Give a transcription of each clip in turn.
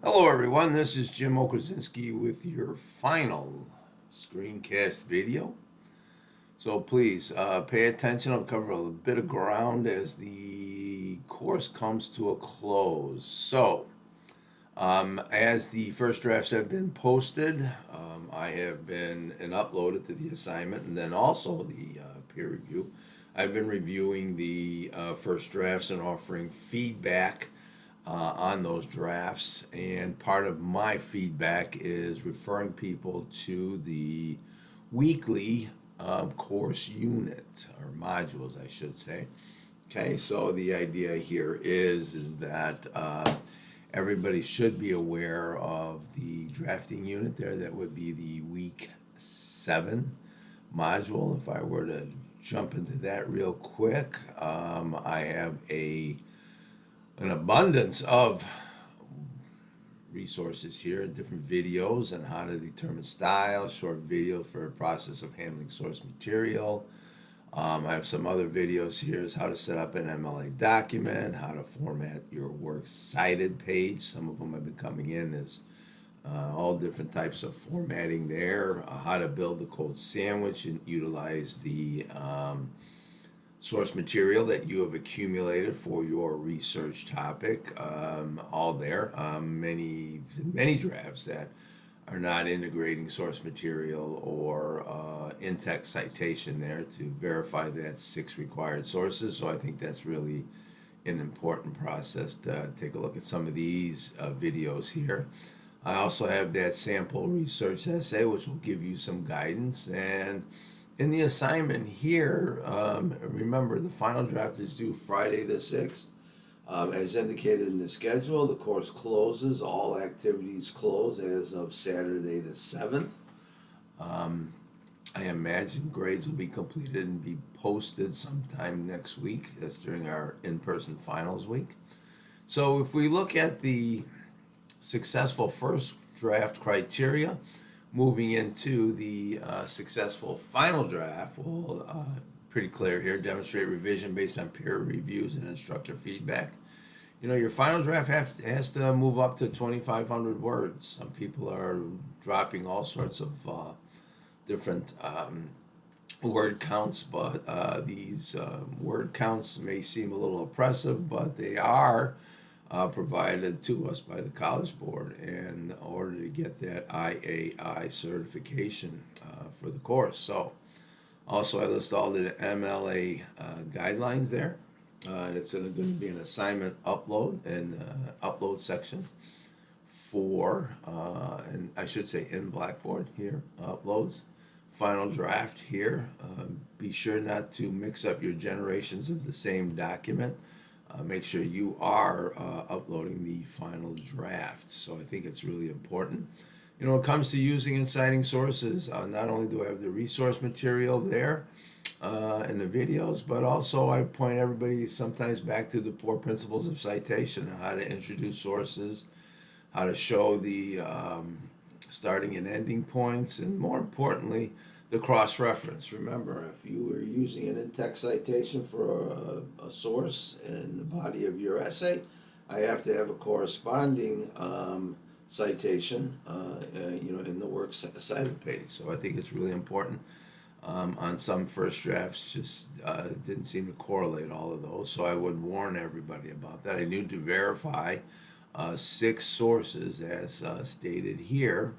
Hello everyone, this is Jim Okrasinski with your final screencast video. So please pay attention. I'll cover a bit of ground as the course comes to a close. As the first drafts have been posted, I have been and uploaded to the assignment, and then also the peer review. I've been reviewing the first drafts and offering feedback on those drafts, and part of my feedback is referring people to the weekly course unit, or modules I should say. Okay, so the idea here is that everybody should be aware of the drafting unit there. That would be the week 7 module. If I were to jump into that real quick, I have an abundance of resources here, different videos on how to determine style, short video for a process of handling source material. I have some other videos here is how to set up an MLA document, how to format your works cited page. Some of them have been coming in as all different types of formatting there, how to build the code sandwich and utilize the source material that you have accumulated for your research topic, all there. Many drafts that are not integrating source material or in-text citation there to verify that 6 required sources. So I think that's really an important process to take a look at some of these videos here. I also have that sample research essay, which will give you some guidance. And in the assignment here, remember the final draft is due Friday the 6th. As indicated in the schedule, the course closes. All activities close as of Saturday the 7th. I imagine grades will be completed and be posted sometime next week. That's during our in-person finals week. So if we look at the successful first draft criteria, moving into the successful final draft, we'll pretty clear here, demonstrate revision based on peer reviews and instructor feedback. You know, your final draft has to move up to 2,500 words. Some people are dropping all sorts of different word counts, but these word counts may seem a little oppressive, but they are provided to us by the College Board in order to get that IAI certification for the course. So also I list all the MLA guidelines there. It's going to be an assignment upload and upload section for, and I should say in Blackboard here, uploads. Final draft here. Be sure not to mix up your generations of the same document. Make sure you are uploading the final draft. So I think it's really important. You know, when it comes to using and citing sources, not only do I have the resource material there in the videos, but also I point everybody sometimes back to the 4 principles of citation, how to introduce sources, how to show the starting and ending points, and more importantly, the cross-reference. Remember, if you were using an in-text citation for a source in the body of your essay, I have to have a corresponding citation, in the works cited page. So I think it's really important. On some first drafts, just didn't seem to correlate all of those. So I would warn everybody about that. I need to verify 6 sources as stated here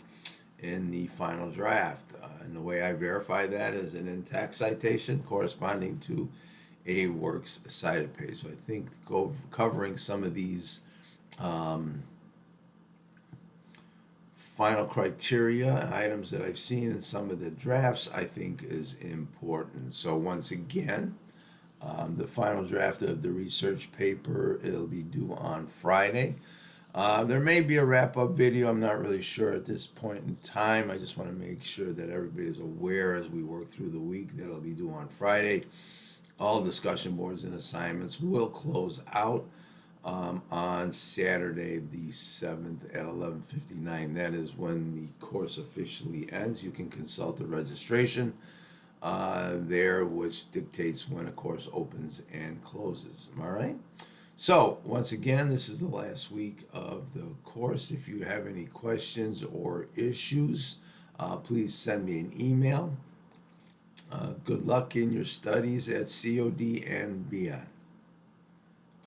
in the final draft. And the way I verify that is an in-text citation corresponding to a works cited page. So I think covering some of these final criteria items that I've seen in some of the drafts, I think is important. So once again, the final draft of the research paper, it'll be due on Friday. There may be a wrap-up video. I'm not really sure at this point in time. I just want to make sure that everybody is aware as we work through the week that it'll be due on Friday. All discussion boards and assignments will close out on Saturday the 7th at 11:59. That is when the course officially ends. You can consult the registration there, which dictates when a course opens and closes. All right? So, once again, this is the last week of the course. If you have any questions or issues, please send me an email. Good luck in your studies at COD and beyond.